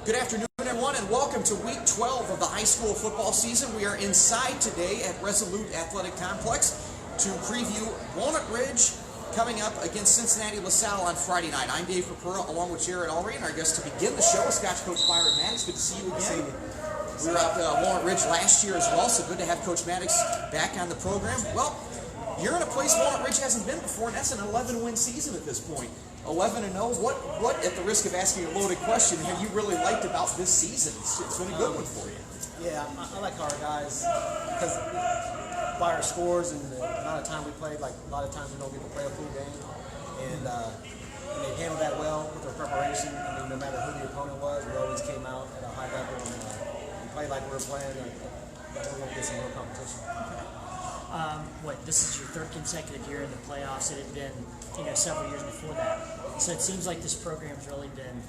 Good afternoon, everyone, and welcome to Week 12 of the high school football season. We are inside today at Resolute Athletic Complex to preview Walnut Ridge coming up against Cincinnati LaSalle on Friday night. I'm Dave Purpura, along with Jarrod, Ulrey, and our guest to begin the show is Scotch Coach Byron Mattox. Good to see you again. We were out at Walnut Ridge last year as well, so good to have Coach Mattox back on the program. Well, you're in a place Walnut Ridge hasn't been before, and that's an 11-win season at this point. 11-0. What, at the risk of asking a loaded question, have you really liked about this season? It's been a good one for you. Yeah, I like our guys because by our scores and the amount of time we played, like a lot of times we don't get to play a full game, and they handled that well with their preparation. I mean, no matter who the opponent was, we always came out at a high level and played like we were playing. That we're going to get some real competition. This is your third consecutive year in the playoffs. It had been, several years before that. So it seems like this program's really been,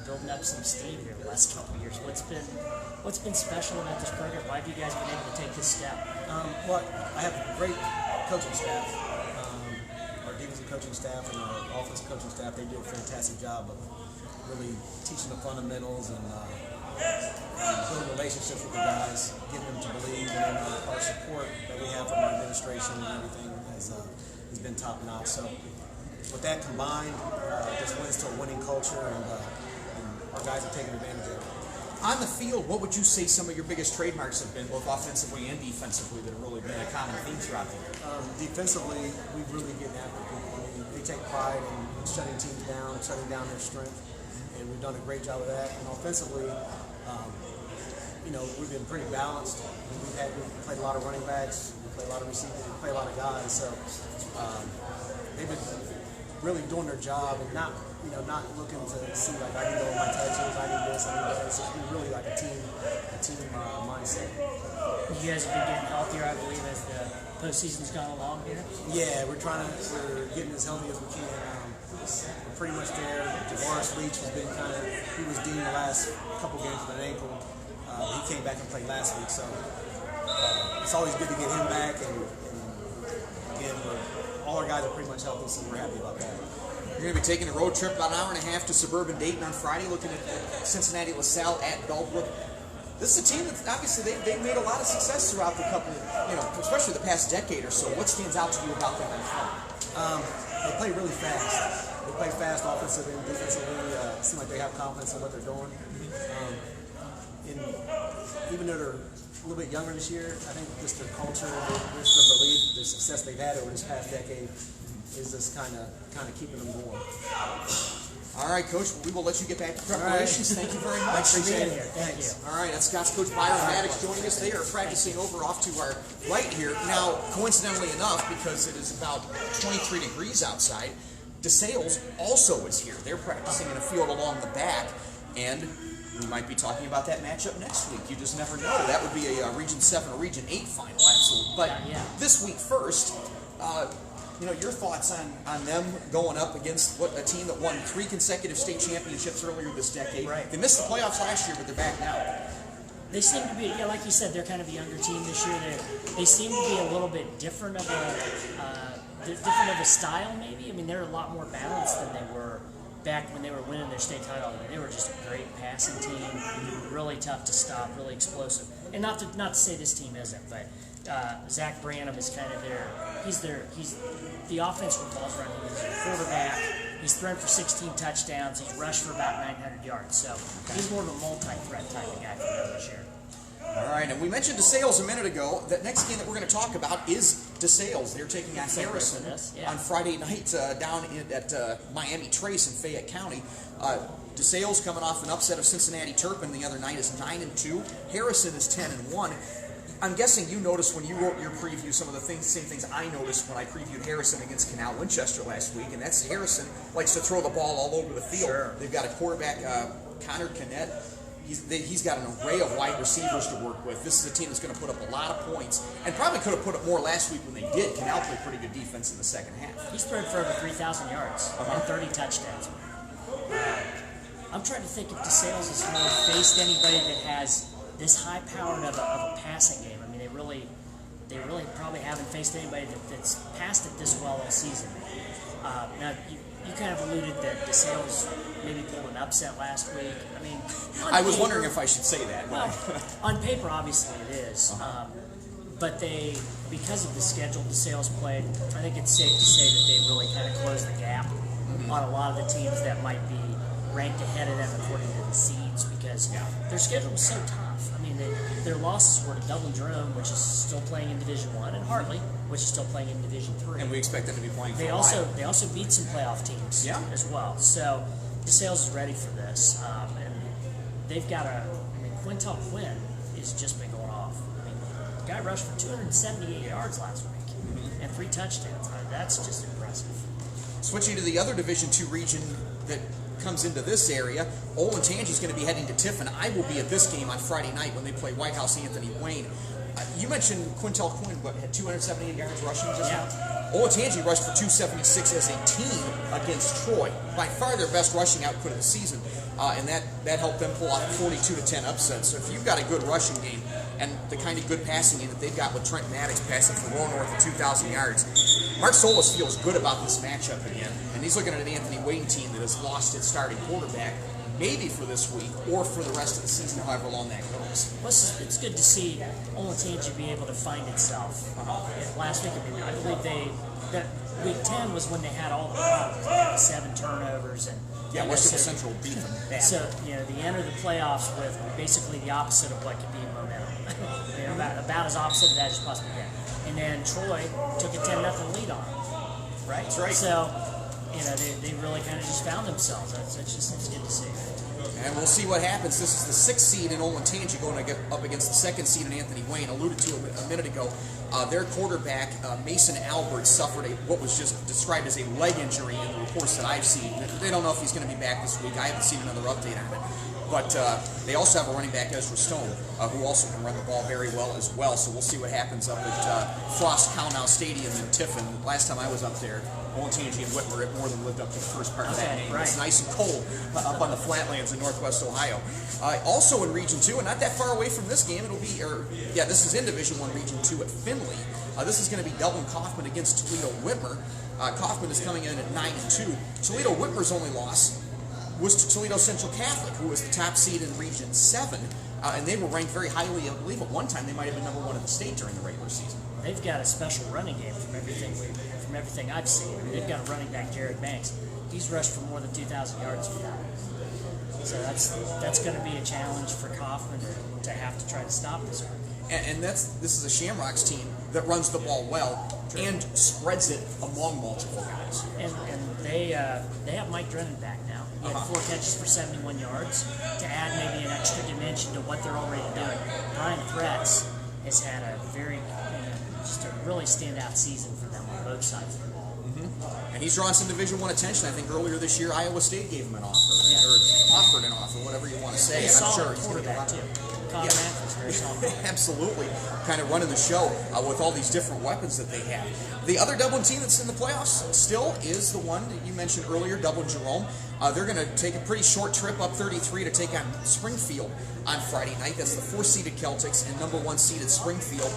building up some steam here the last couple of years. What's been special about this program? Why have you guys been able to take this step? Well, I have a great coaching staff. Our defensive coaching staff and our offensive coaching staff, they do a fantastic job of really teaching the fundamentals and building relationships with the guys, getting them to believe, and then our support that we have from our administration and everything has been top notch. So with that combined, just wins to a winning culture, and our guys are taking advantage of it. On the field, what would you say some of your biggest trademarks have been, both offensively and defensively, that have really been a common theme throughout the year? Defensively, we really get after people. I mean, they take pride in shutting teams down, shutting down their strength, and we've done a great job of that. And offensively, we've been pretty balanced. We've played a lot of running backs, we play a lot of receivers, we play a lot of guys. So they've been really doing their job and not looking to see like I need all my touches, I need this, I need that. It's been really like a team mindset. You guys have been getting healthier, I believe, as the postseason's gone along here. Yeah, we're getting as healthy as we can. We're pretty much there. Jarrod he was deemed the last couple games with an ankle. He came back and played last week, so it's always good to get him back. And again, all our guys are pretty much healthy, so we're happy about that. You're going to be taking a road trip about an hour and a half to suburban Dayton on Friday, looking at Cincinnati LaSalle at Bellbrook. This is a team that obviously they've made a lot of success throughout the couple, especially the past decade or so. What stands out to you about them on film? They play really fast. They play fast offensively and defensively. It seems like they have confidence in what they're doing. And even though they're a little bit younger this year, I think just their culture, their belief, the success they've had over this past decade is just kind of keeping them going. All right, Coach, we will let you get back to preparations. Thank you very much for being here. Thank you. All right, that's Scott's Coach Byron Mattox joining us. They are practicing over off to our right here. Now, coincidentally enough, because it is about 23 degrees outside, DeSales also is here. They're practicing in a field along the back, and we might be talking about that matchup next week. You just never know. That would be a Region 7 or Region 8 final, absolutely. But this week first, your thoughts on them going up against a team that won 3 consecutive state championships earlier this decade. Right. They missed the playoffs last year, but they're back now. They seem to be, like you said, they're kind of a younger team this year. They seem to be a little bit different of a style, maybe. I mean, they're a lot more balanced than they were back when they were winning their state title. They were just a great passing team, really tough to stop, really explosive. And not to say this team isn't, but Zach Branham is kind of he's the offense revolves around him. He's a quarterback. He's thrown for 16 touchdowns. He's rushed for about 900 yards. So he's more of a multi-threat type of guy for them this year. All right, and we mentioned DeSales a minute ago. That next game that we're going to talk about is DeSales. They're taking on Harrison on Friday night down at Miami Trace in Fayette County. DeSales coming off an upset of Cincinnati Turpin the other night is 9-2. Harrison is 10-1. I'm guessing you noticed when you wrote your preview some of the same things I noticed when I previewed Harrison against Canal Winchester last week, and that's Harrison likes to throw the ball all over the field. Sure. They've got a quarterback, Connor Kinnett. He's got an array of wide receivers to work with. This is a team that's going to put up a lot of points, and probably could have put up more last week when they did. Canal played pretty good defense in the second half. He's thrown for over 3,000 yards and 30 touchdowns. I'm trying to think if DeSales has really faced anybody that has this high-powered of a passing game. I mean, they really probably haven't faced anybody that's passed it this well all season. Now, you kind of alluded that DeSales maybe pulled an upset last week. I mean, I was wondering if I should say that. Well, on paper, obviously it is. But because of the schedule DeSales played, I think it's safe to say that they really kind of closed the gap on a lot of the teams that might be ranked ahead of them according to the seeds, because their schedule was so tough. I mean, their losses were to Dublin Jerome, which is still playing in Division I, and Hartley, which is still playing in Division III. And we expect them to be playing for They a while. They also beat some playoff teams as well. So DeSales is ready for this, and they've got Quintel Quinn has just been going off. I mean, the guy rushed for 278 yards last week and 3 touchdowns. That's just impressive. Switching to the other Division II region that comes into this area, Olentangy's going to be heading to Tiffin. I will be at this game on Friday night when they play White House Anthony Wayne. You mentioned Quintel Quinn, had 278 yards rushing just now? Olentangy rushed for 276 as a team against Troy. By far their best rushing output of the season, and that helped them pull off a 42-10 upset. So if you've got a good rushing game and the kind of good passing game that they've got with Trent Mattox passing for well north of 2,000 yards, Mark Solis feels good about this matchup again, and he's looking at an Anthony Wayne team that has lost its starting quarterback, maybe for this week or for the rest of the season, however long that goes. Well, it's good to see Olentangy be able to find itself. Last week, I believe that week 10 was when they had all the problems. They had 7 turnovers and Western Central beat them bad. So they enter the playoffs with basically the opposite of what could be momentum. About as opposite of that as you possibly can. And then Troy took a 10-0 lead on them, right? That's right. So they really kind of just found themselves. It's good to see. And we'll see what happens. This is the 6th seed in Olentangy going up against the 2nd seed in Anthony Wayne. Alluded to a minute ago, their quarterback, Mason Albert, suffered what was just described as a leg injury in the reports that I've seen. They don't know if he's going to be back this week. I haven't seen another update on it. But they also have a running back, Ezra Stone, who also can run the ball very well as well. So we'll see what happens up at Frost Cow Stadium in Tiffin. Last time I was up there, Olentangy and Whitmer, it more than lived up to the first part of that name. Right. It's nice and cold up on the flatlands in northwest Ohio. Also in Region 2, and not that far away from this game, this is in Division 1, Region 2 at Findlay. This is going to be Dublin Kaufman against Toledo Whitmer. Kaufman is coming in at 9-2. Toledo Whitmer's only loss was to Toledo Central Catholic, who was the top seed in Region 7, and they were ranked very highly. I believe at one time they might have been number 1 in the state during the regular season. They've got a special running game from everything I've seen. I mean, they've got a running back, Jarrod Banks. He's rushed for more than 2,000 yards for them. So that's going to be a challenge for Kaufman to have to try to stop this one. And this is a Shamrocks team that runs the ball well and spreads it among multiple guys. And they have Mike Drennan back now. He had 4 catches for 71 yards to add maybe an extra dimension to what they're already doing. Brian Threats has had a just a really standout season for them on both sides of the ball. And he's drawn some Division I attention. I think earlier this year, Iowa State gave him an offer, or offered an offer, whatever you want to say. He's And I'm sure solid he's going to get a lot quarterback of too. Colin Matthews, very solid. Absolutely. Kind of running the show with all these different weapons that they have. The other Dublin team that's in the playoffs still is the one that you mentioned earlier, Dublin Jerome. They're going to take a pretty short trip up 33 to take on Springfield on Friday night. That's the 4th-seeded Celtics and number 1-seeded Springfield.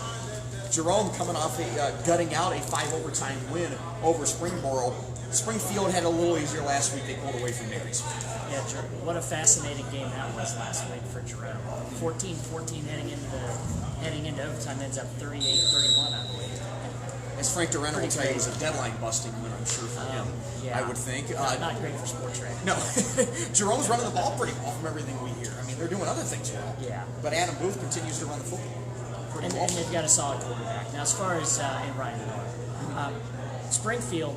Jerome coming off gutting out a 5-overtime win over Springboro. Springfield had a little easier last week. They pulled away from Marysville. Yeah, what a fascinating game that was last week for Jerome. 14-14 heading into overtime, ends up 38-31, I believe. As Frank Doreno will tell you, it was a deadline-busting win, I'm sure, for him, I would think. Not great for sports writing. No. Jerome's running the ball pretty well from everything we hear. I mean, they're doing other things well. Yeah. But Adam Booth continues to run the football pretty well. And they've got a solid quarterback. Now, as far as and Ryan Miller, Springfield,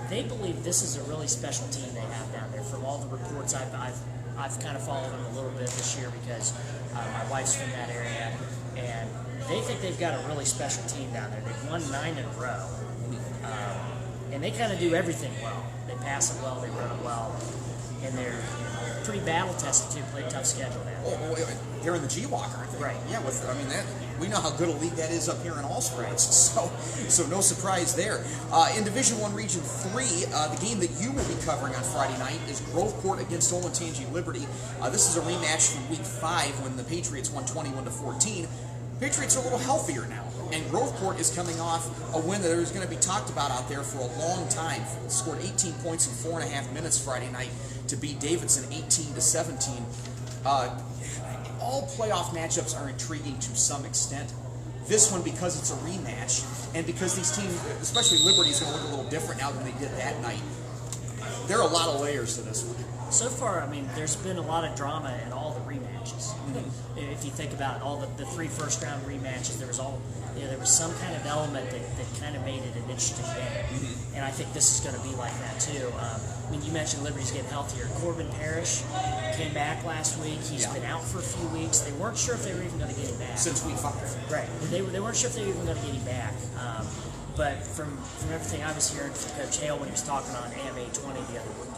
they believe this is a really special team they have down there. From all the reports I've kind of followed them a little bit this year because my wife's from that area, and they think they've got a really special team down there. They've won 9 in a row, and they kind of do everything well. They pass it well, they run it well, and they're pretty battle tested too. Play a tough schedule now. Oh, they're in the G-Walk, aren't they? Right. Yeah. We know how good a league that is up here in all sports, so no surprise there. In Division I, Region 3, the game that you will be covering on Friday night is Groveport against Olentangy Liberty. This is a rematch from Week 5 when the Patriots won 21-14. Patriots are a little healthier now. And Groveport is coming off a win that is going to be talked about out there for a long time. Scored 18 points in 4.5 minutes Friday night to beat Davidson 18-17. All playoff matchups are intriguing to some extent. This one, because it's a rematch, and because these teams, especially Liberty, is going to look a little different now than they did that night. There are a lot of layers to this one. So far, I mean, there's been a lot of drama in all the rematches. If you think about all the 3 first-round rematches, there was some kind of element that kind of made it an interesting game. And I think this is going to be like that too. I mean, you mentioned Liberty's getting healthier. Corbin Parrish came back last week. He's been out for a few weeks. They weren't sure if they were even going to get him back. Since week 5. Right. They weren't sure if they were even going to get him back. But from everything I was hearing from Coach Hale when he was talking on AMA 20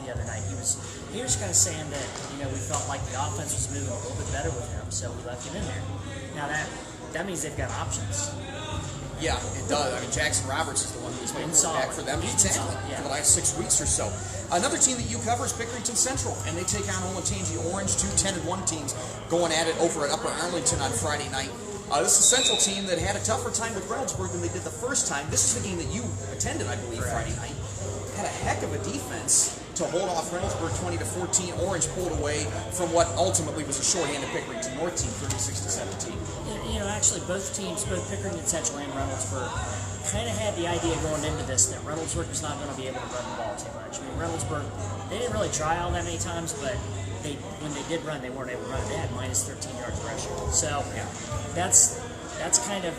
the other night, he was kind of saying that we felt like the offense was moving a little bit better with him, so we left him in there. Now that means they've got options. Yeah, it does. I mean, Jackson Roberts is the one who's made a back for them. Exactly. For the last 6 weeks or so. Another team that you cover is Pickerington Central, and they take on Olentangy Orange, 2 10-1 teams going at it over at Upper Arlington on Friday night. This is a Central team that had a tougher time with Reynoldsburg than they did the first time. This is the game that you attended, I believe, Friday night. Had a heck of a defense to hold off Reynoldsburg 20-14. Orange pulled away from what ultimately was a shorthanded Pickerington North team, 36-17. Actually, both teams, both Pickerington Central and Reynoldsburg, kind of had the idea going into this that Reynoldsburg was not going to be able to run the ball too much. I mean, Reynoldsburg, they didn't really try all that many times, but when they did run, they weren't able to run. They had minus 13 yards rushing. So that's kind of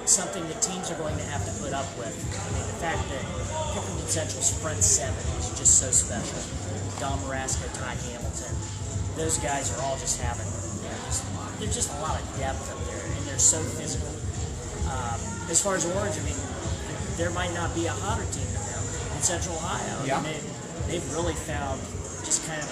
something that teams are going to have to put up with. I mean, the fact that Pickerington Central's front 7 is just so special. Don Marasco, Ty Hamilton, those guys are all just having, there's just a lot of depth up there, and they're so physical. As far as Orange, I mean, there might not be a hotter team than them in Central Ohio. Yeah. I mean, they've really found just kind of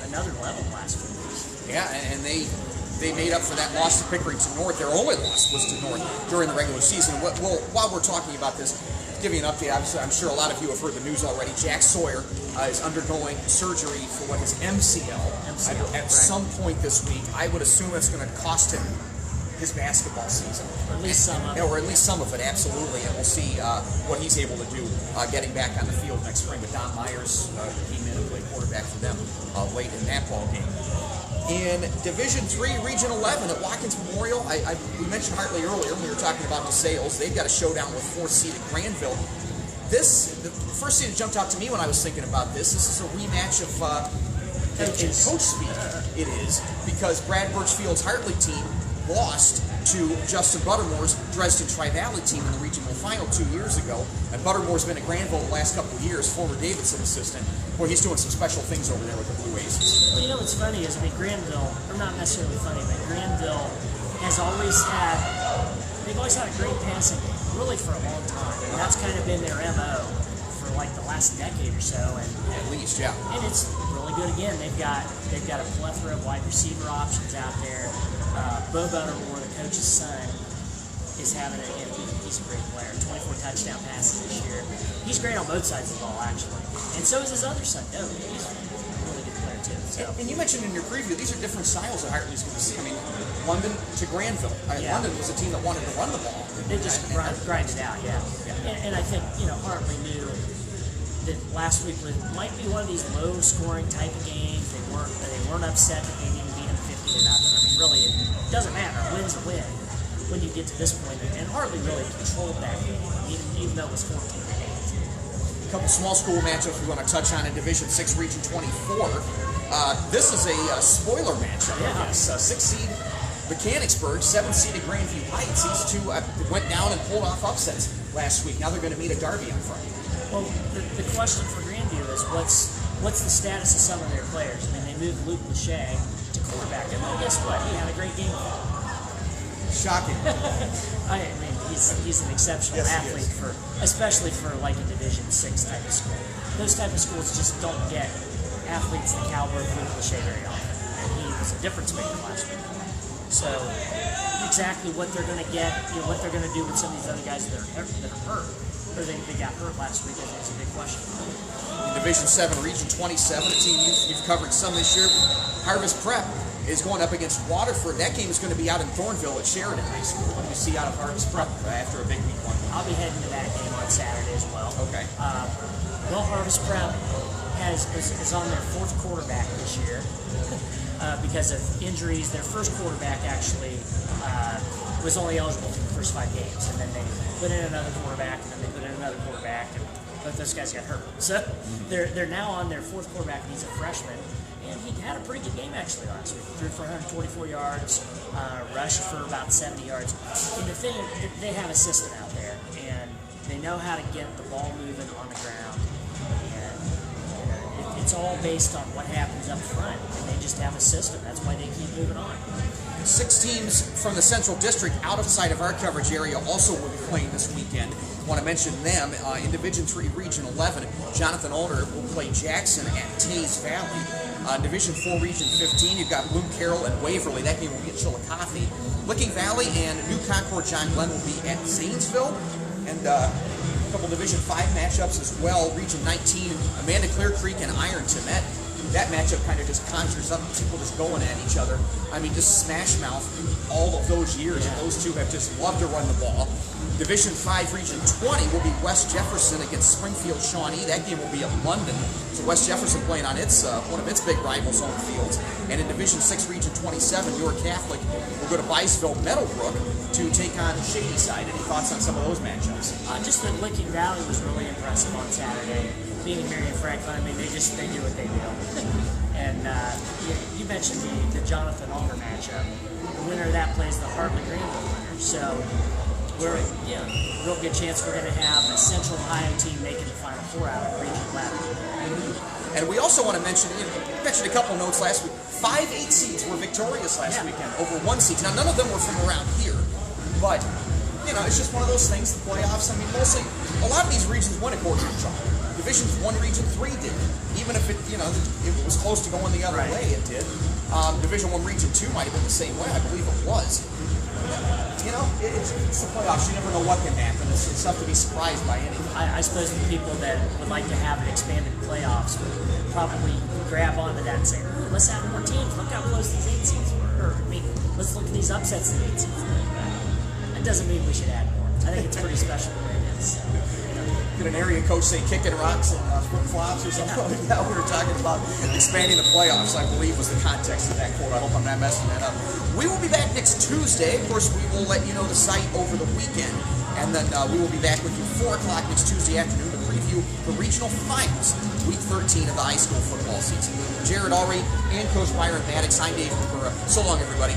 another level last few years. Yeah, and they made up for that loss to Pickerington North. Their only loss was to North during the regular season. Well, while we're talking about this, give you an update. I'm sure a lot of you have heard the news already. Jack Sawyer is undergoing surgery for what his MCL. At some point this week. I would assume it's going to cost him his basketball season. Or at least some of it. Or at least some of it, absolutely. And we'll see what he's able to do getting back on the field next spring. But Don Myers came in and played quarterback for them late in that ball game. In Division III, Region 11 at Watkins Memorial, we mentioned Hartley earlier when we were talking about DeSales. They've got a showdown with 4th-seeded Granville. The first seed that jumped out to me when I was thinking about this is a rematch of coach speak. It is, because Brad Birchfield's Hartley team lost to Justin Buttermore's Dresden Tri-Valley team in the regional final 2 years ago. And Buttermore's been at Granville the last couple of years, former Davidson assistant. Boy, he's doing some special things over there with the Blue Aces. Well, what's funny is, Granville, or not necessarily funny, but Granville has always had, they've always had a great passing game, really for a long time. And that's kind of been their MO for like the last decade or so. And At least, yeah. And it's really good again. They've got a plethora of wide receiver options out there. Bo Buttermore, the coach's son, is having he's a great player. 24 touchdown passes this year. He's great on both sides of the ball, actually. And so is his other son, Doe. He's a really good player, too. So. And you mentioned in your preview, these are different styles that Hartley's going to see. I mean, London to Granville. London was a team that wanted to run the ball. They just grind it out, yeah. And I think, Hartley knew that last week might be one of these low-scoring type of games. They weren't upset that they didn't beat them 50-0. I mean, really, it doesn't matter. A win's a win when you get to this point. And Hartley really controlled that game, even though it was 14-8. A couple small school matchups we want to touch on in Division 6, Region 24. This is a spoiler matchup, I guess. 6-seed Mechanicsburg, 7-seeded Grandview Heights. These two went down and pulled off upsets last week. Now they're going to meet at Darby on Friday. Well, the question for Grandview is what's the status of some of their players? I mean, they moved Luke Lachey to quarterback, and well, guess what? He had a great game. Shocking. I mean, he's an exceptional athlete especially for like a Division 6 type of school. Those type of schools just don't get athletes the caliber of Luke Lachey very often, and he was a difference maker last week. So exactly what they're going to get, what they're going to do with some of these other guys that are hurt. or they got hurt last week. I think it's a big question. In Division 7, Region 27, a team you've covered some this year, Harvest Prep is going up against Waterford. That game is going to be out in Thornville at Sheridan High School. What do you see out of Harvest Prep after a big week one? I'll be heading to that game on Saturday as well. Okay. Well, Harvest Prep is on their fourth quarterback this year because of injuries. Their first quarterback actually was only eligible for the first 5 games, and then they put in another quarterback, and then they put in another quarterback, and both those guys got hurt. So they're now on their fourth quarterback, and he's a freshman. And he had a pretty good game actually last week. Threw for 124 yards, rushed for about 70 yards. And the thing, they have a system out there, and they know how to get the ball moving on the ground. And it's all based on what happens up front, and they just have a system. That's why they keep moving on. 6 teams from the Central District outside of our coverage area also will be playing this weekend. I want to mention them. In Division 3, Region 11, Jonathan Ulrey will play Jackson at Tays Valley. Division 4, Region 15, you've got Bloom Carroll and Waverly. That game will be at Chillicothe. Licking Valley and New Concord John Glenn will be at Zanesville. And a couple Division 5 matchups as well. Region 19, Amanda Clear Creek and Ironton. That matchup kind of just conjures up people just going at each other. I mean, just smash mouth all of those years. And those two have just loved to run the ball. Division 5, Region 20 will be West Jefferson against Springfield Shawnee. That game will be at London. So West Jefferson playing on one of its big rivals on the field. And in Division 6, Region 27, York Catholic will go to Biceville Meadowbrook to take on Shadyside. Any thoughts on some of those matchups? Just that Licking Valley was really impressive on Saturday. Being in Marion Franklin, I mean, they do what they do. And you mentioned the Jonathan Ulrey matchup. The winner of that plays the Hartley Greenville winner. So we're real good chance we're going to have a Central Ohio team making the Final Four out of Region 11. And we also want to mention, you mentioned a couple notes last week. 5 8 seeds were victorious last weekend over 1 seed. Now, none of them were from around here, but it's just one of those things. The playoffs. I mean, mostly a lot of these regions win according to each other. Division 1, Region 3 did. Even if it was close to going the other way, it did. Division 1, Region 2 might have been the same way. I believe it was. It's the playoffs. You never know what can happen. It's tough to be surprised by anything. I suppose the people that would like to have an expanded playoffs would probably grab onto that and say, let's have more teams. Look how close these 8 seeds were. Let's look at these upsets in 8 seeds. That doesn't mean we should add more. I think it's pretty special the way it is. So, Could an area coach say kicking rocks and flip-flops or something like that? We were talking about expanding the playoffs, I believe, was the context of that quote. I hope I'm not messing that up. We will be back next Tuesday. Of course, we will let you know the site over the weekend. And then we will be back with you 4 o'clock next Tuesday afternoon to preview the regional finals, week 13 of the high school football season. Jarrod, Ulrey, and Coach Byron Mattox. I'm Dave Purpura. So long, everybody.